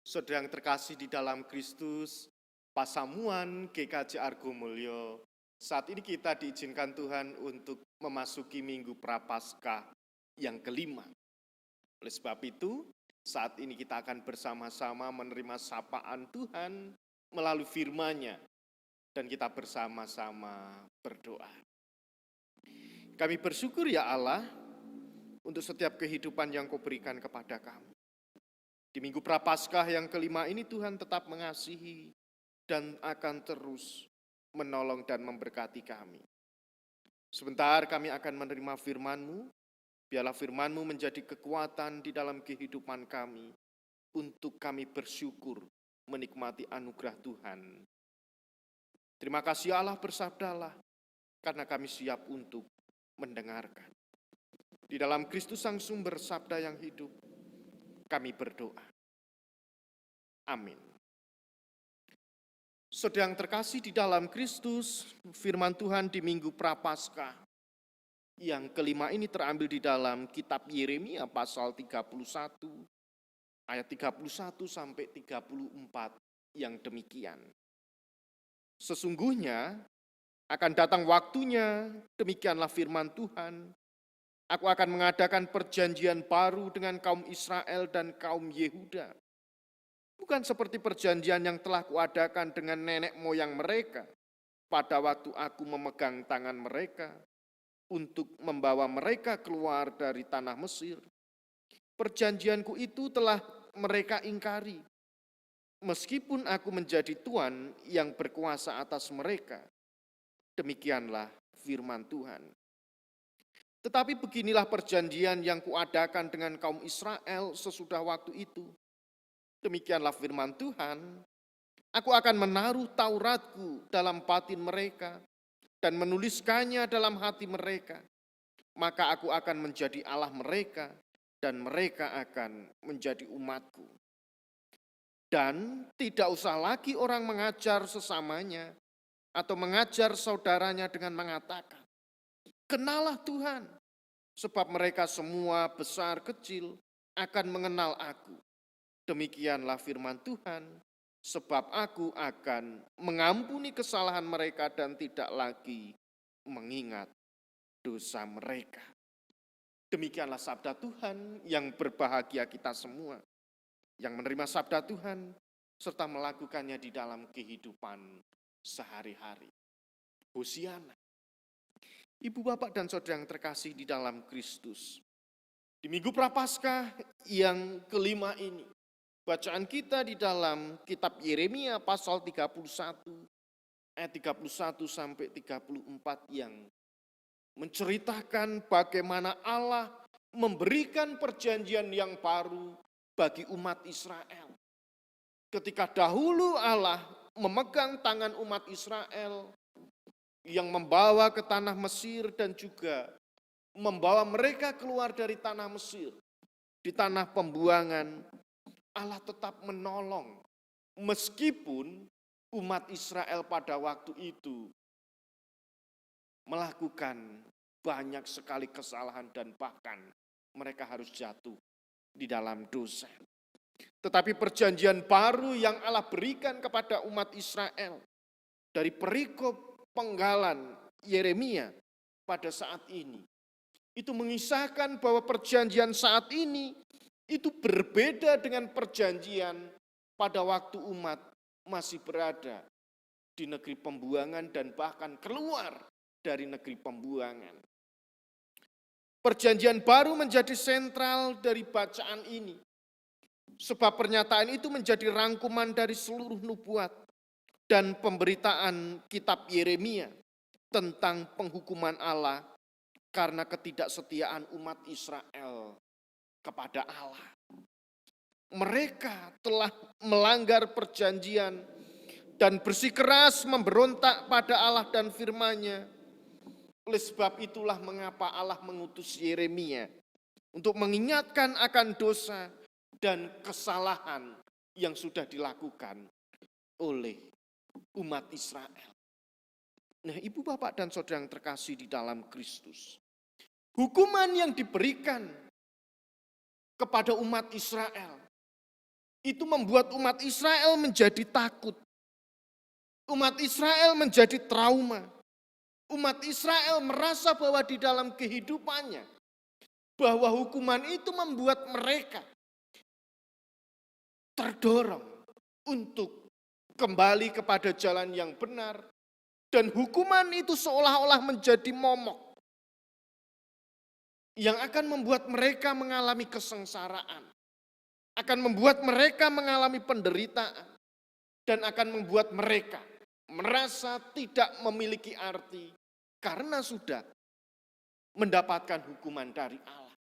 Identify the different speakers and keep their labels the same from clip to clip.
Speaker 1: Saudara yang terkasih di dalam Kristus, Pasamuan GKJ Argo Mulyo, saat ini kita diizinkan Tuhan untuk memasuki Minggu Prapaskah yang kelima. Oleh sebab itu, saat ini kita akan bersama-sama menerima sapaan Tuhan melalui firman-Nya, dan kita bersama-sama berdoa. Kami bersyukur ya Allah, untuk setiap kehidupan yang Kau berikan kepada kami. Di Minggu Prapaskah yang kelima ini Tuhan tetap mengasihi dan akan terus menolong dan memberkati kami. Sebentar kami akan menerima firman-Mu, biarlah firman-Mu menjadi kekuatan di dalam kehidupan kami, untuk kami bersyukur menikmati anugerah Tuhan. Terima kasih Allah, bersabdalah, karena kami siap untuk mendengarkan. Di dalam Kristus Sang Sumber Sabda yang hidup, kami berdoa. Amin. Saudara yang terkasih di dalam Kristus, firman Tuhan di Minggu Prapaskah yang kelima ini terambil di dalam kitab Yeremia pasal 31, ayat 31 sampai 34 yang demikian. Sesungguhnya akan datang waktunya, demikianlah firman Tuhan, aku akan mengadakan perjanjian baru dengan kaum Israel dan kaum Yehuda. Bukan seperti perjanjian yang telah kuadakan dengan nenek moyang mereka pada waktu aku memegang tangan mereka untuk membawa mereka keluar dari tanah Mesir. Perjanjianku itu telah mereka ingkari, meskipun aku menjadi Tuhan yang berkuasa atas mereka. Demikianlah firman Tuhan. Tetapi beginilah perjanjian yang kuadakan dengan kaum Israel sesudah waktu itu. Demikianlah firman Tuhan, aku akan menaruh Tauratku dalam batin mereka dan menuliskannya dalam hati mereka. Maka aku akan menjadi Allah mereka dan mereka akan menjadi umatku. Dan tidak usah lagi orang mengajar sesamanya atau mengajar saudaranya dengan mengatakan, kenalah Tuhan, sebab mereka semua besar kecil akan mengenal aku. Demikianlah firman Tuhan, sebab aku akan mengampuni kesalahan mereka dan tidak lagi mengingat dosa mereka. Demikianlah sabda Tuhan, yang berbahagia kita semua, yang menerima sabda Tuhan, serta melakukannya di dalam kehidupan sehari-hari. Hosiana. Ibu, bapak, dan saudara yang terkasih di dalam Kristus. Di Minggu Prapaskah yang kelima ini, bacaan kita di dalam kitab Yeremia pasal 31, ayat 31 sampai 34 yang menceritakan bagaimana Allah memberikan perjanjian yang baru bagi umat Israel. Ketika dahulu Allah memegang tangan umat Israel yang membawa ke tanah Mesir dan juga membawa mereka keluar dari tanah Mesir, di tanah pembuangan, Allah tetap menolong, meskipun umat Israel pada waktu itu melakukan banyak sekali kesalahan dan bahkan mereka harus jatuh di dalam dosa. Tetapi perjanjian baru yang Allah berikan kepada umat Israel dari perikop penggalan Yeremia pada saat ini, itu mengisahkan bahwa perjanjian saat ini itu berbeda dengan perjanjian pada waktu umat masih berada di negeri pembuangan dan bahkan keluar dari negeri pembuangan. Perjanjian baru menjadi sentral dari bacaan ini, sebab pernyataan itu menjadi rangkuman dari seluruh nubuat dan pemberitaan kitab Yeremia tentang penghukuman Allah karena ketidaksetiaan umat Israel kepada Allah. Mereka telah melanggar perjanjian dan bersikeras memberontak pada Allah dan firman-Nya. Oleh sebab itulah mengapa Allah mengutus Yeremia untuk mengingatkan akan dosa dan kesalahan yang sudah dilakukan oleh umat Israel. Nah, ibu, bapak, dan saudara yang terkasih di dalam Kristus, hukuman yang diberikan kepada umat Israel itu membuat umat Israel menjadi takut. Umat Israel menjadi trauma. Umat Israel merasa bahwa di dalam kehidupannya, bahwa hukuman itu membuat mereka terdorong untuk kembali kepada jalan yang benar. Dan hukuman itu seolah-olah menjadi momok yang akan membuat mereka mengalami kesengsaraan, akan membuat mereka mengalami penderitaan, dan akan membuat mereka merasa tidak memiliki arti karena sudah mendapatkan hukuman dari Allah.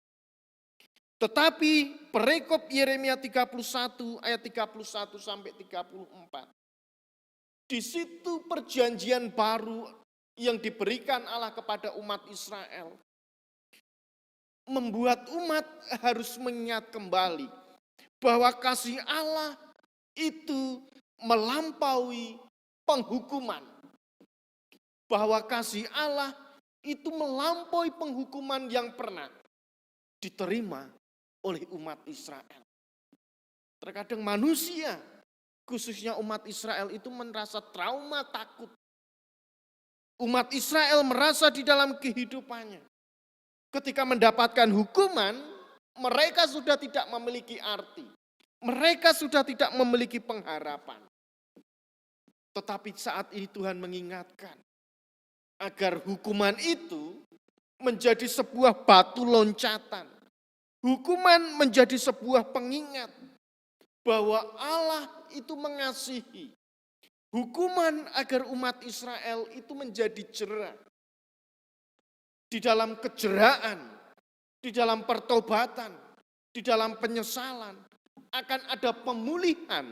Speaker 1: Tetapi perikop Yeremia 31 ayat 31 sampai 34. Di situ perjanjian baru yang diberikan Allah kepada umat Israel membuat umat harus mengingat kembali bahwa kasih Allah itu melampaui penghukuman. Bahwa kasih Allah itu melampaui penghukuman yang pernah diterima oleh umat Israel. Terkadang manusia, khususnya umat Israel itu merasa trauma, takut. Umat Israel merasa di dalam kehidupannya, ketika mendapatkan hukuman, mereka sudah tidak memiliki arti. Mereka sudah tidak memiliki pengharapan. Tetapi saat ini Tuhan mengingatkan, agar hukuman itu menjadi sebuah batu loncatan. Hukuman menjadi sebuah pengingat bahwa Allah itu mengasihi. Hukuman agar umat Israel itu menjadi jera. Di dalam kejeraan, di dalam pertobatan, di dalam penyesalan, akan ada pemulihan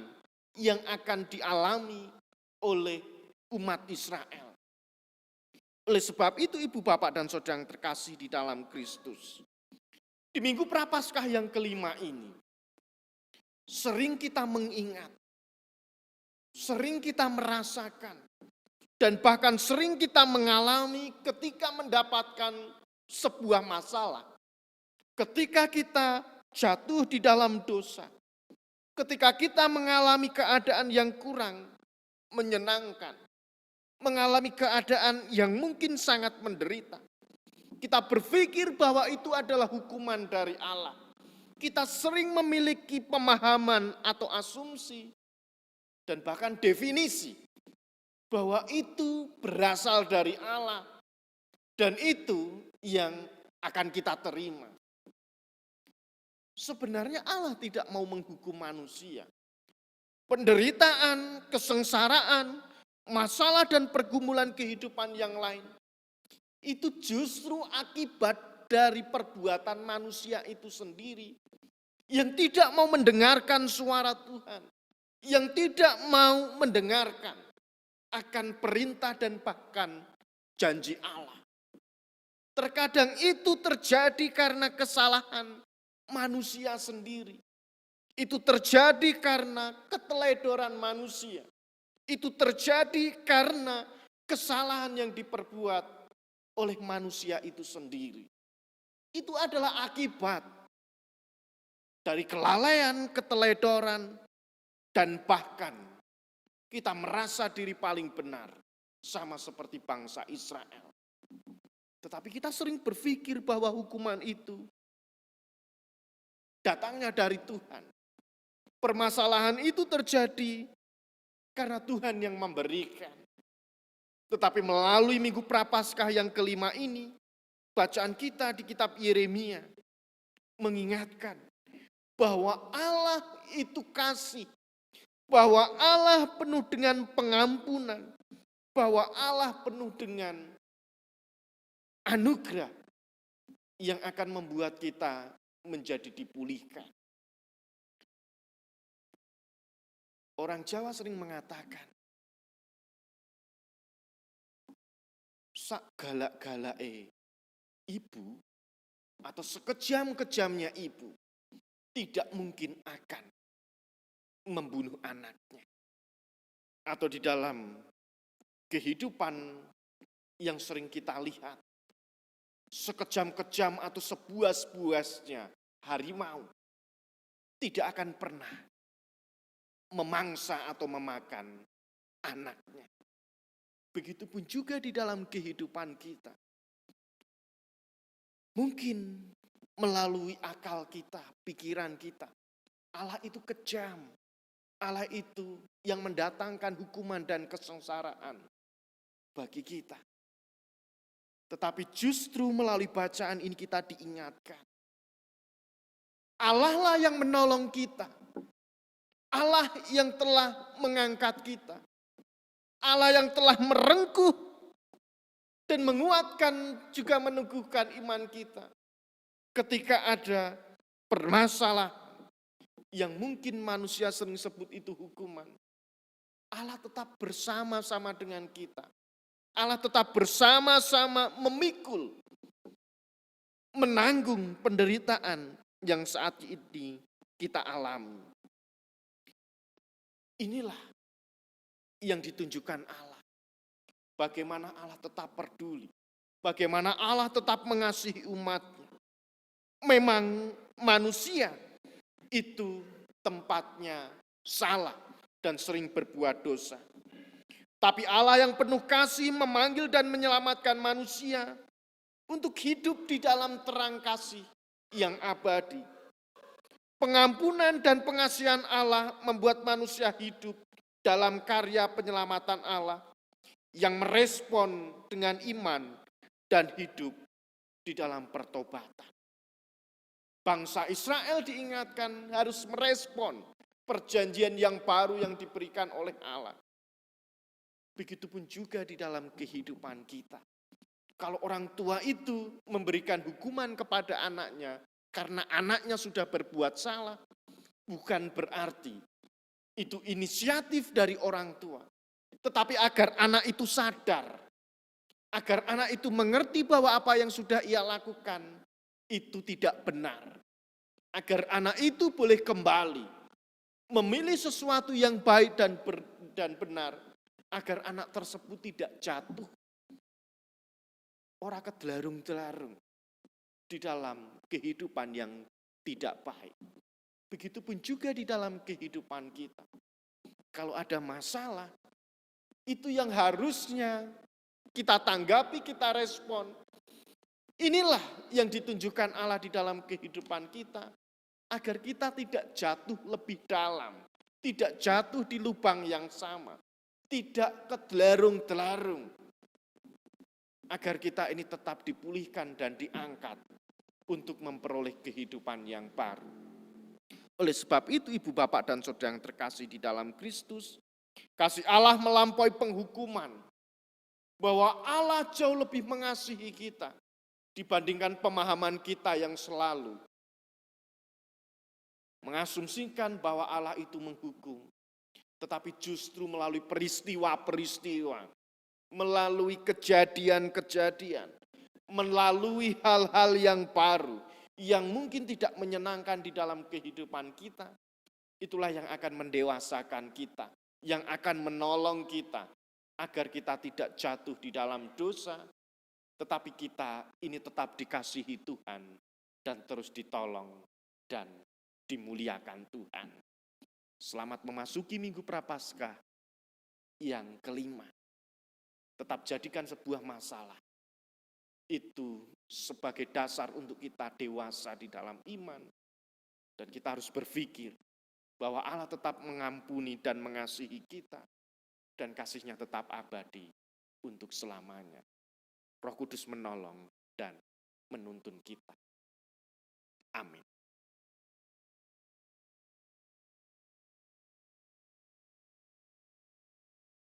Speaker 1: yang akan dialami oleh umat Israel. Oleh sebab itu ibu bapak dan saudara yang terkasih di dalam Kristus. Di Minggu Prapaskah yang kelima ini, sering kita mengingat, sering kita merasakan, dan bahkan sering kita mengalami ketika mendapatkan sebuah masalah. Ketika kita jatuh di dalam dosa, ketika kita mengalami keadaan yang kurang menyenangkan, mengalami keadaan yang mungkin sangat menderita, kita berpikir bahwa itu adalah hukuman dari Allah. Kita sering memiliki pemahaman atau asumsi dan bahkan definisi bahwa itu berasal dari Allah dan itu yang akan kita terima. Sebenarnya Allah tidak mau menghukum manusia. Penderitaan, kesengsaraan, masalah dan pergumulan kehidupan yang lain itu justru akibat dari perbuatan manusia itu sendiri yang tidak mau mendengarkan suara Tuhan, yang tidak mau mendengarkan akan perintah dan bahkan janji Allah. Terkadang itu terjadi karena kesalahan manusia sendiri. Itu terjadi karena keteledoran manusia. Itu terjadi karena kesalahan yang diperbuat oleh manusia itu sendiri. Itu adalah akibat dari kelalaian, keteledoran, dan bahkan kita merasa diri paling benar, sama seperti bangsa Israel. Tetapi kita sering berpikir bahwa hukuman itu datangnya dari Tuhan. Permasalahan itu terjadi karena Tuhan yang memberikan. Tetapi melalui Minggu Prapaskah yang kelima ini, bacaan kita di kitab Yeremia mengingatkan bahwa Allah itu kasih, bahwa Allah penuh dengan pengampunan, bahwa Allah penuh dengan anugerah yang akan membuat kita menjadi dipulihkan. Orang Jawa sering mengatakan, sak galak-galake ibu atau sekejam-kejamnya ibu tidak mungkin akan membunuh anaknya. Atau di dalam kehidupan yang sering kita lihat, sekejam-kejam atau sebuas-buasnya harimau tidak akan pernah memangsa atau memakan anaknya. Begitupun juga di dalam kehidupan kita. Mungkin melalui akal kita, pikiran kita, Allah itu kejam. Allah itu yang mendatangkan hukuman dan kesengsaraan bagi kita. Tetapi justru melalui bacaan ini kita diingatkan. Allah lah yang menolong kita. Allah yang telah mengangkat kita. Allah yang telah merengkuh dan menguatkan juga meneguhkan iman kita. Ketika ada permasalahan yang mungkin manusia sering sebut itu hukuman, Allah tetap bersama-sama dengan kita. Allah tetap bersama-sama memikul, menanggung penderitaan yang saat ini kita alami. Inilah yang ditunjukkan Allah. Bagaimana Allah tetap peduli. Bagaimana Allah tetap mengasihi umatnya. Memang manusia itu tempatnya salah dan sering berbuat dosa. Tapi Allah yang penuh kasih memanggil dan menyelamatkan manusia untuk hidup di dalam terang kasih yang abadi. Pengampunan dan pengasihan Allah membuat manusia hidup dalam karya penyelamatan Allah yang merespon dengan iman dan hidup di dalam pertobatan. Bangsa Israel diingatkan harus merespon perjanjian yang baru yang diberikan oleh Allah. Begitupun juga di dalam kehidupan kita. Kalau orang tua itu memberikan hukuman kepada anaknya karena anaknya sudah berbuat salah, bukan berarti itu inisiatif dari orang tua. Tetapi agar anak itu sadar, agar anak itu mengerti bahwa apa yang sudah ia lakukan itu tidak benar. Agar anak itu boleh kembali memilih sesuatu yang baik dan benar, agar anak tersebut tidak jatuh ora kedelarung-delarung di dalam kehidupan yang tidak baik. Begitupun juga di dalam kehidupan kita. Kalau ada masalah, itu yang harusnya kita tanggapi, kita respon. Inilah yang ditunjukkan Allah di dalam kehidupan kita, agar kita tidak jatuh lebih dalam, tidak jatuh di lubang yang sama, tidak kedelarung-delarung, agar kita ini tetap dipulihkan dan diangkat untuk memperoleh kehidupan yang baru. Oleh sebab itu, ibu bapak dan saudara yang terkasih di dalam Kristus, kasih Allah melampaui penghukuman, bahwa Allah jauh lebih mengasihi kita dibandingkan pemahaman kita yang selalu mengasumsikan bahwa Allah itu menghukum. Tetapi justru melalui peristiwa-peristiwa, melalui kejadian-kejadian, melalui hal-hal yang baru, yang mungkin tidak menyenangkan di dalam kehidupan kita, itulah yang akan mendewasakan kita, yang akan menolong kita, agar kita tidak jatuh di dalam dosa, tetapi kita ini tetap dikasihi Tuhan, dan terus ditolong, dan dimuliakan Tuhan. Selamat memasuki Minggu Prapaskah yang kelima. Tetap jadikan sebuah masalah itu sebagai dasar untuk kita dewasa di dalam iman. Dan kita harus berpikir bahwa Allah tetap mengampuni dan mengasihi kita. Dan kasih-Nya tetap abadi untuk selamanya. Roh Kudus menolong dan menuntun kita. Amin.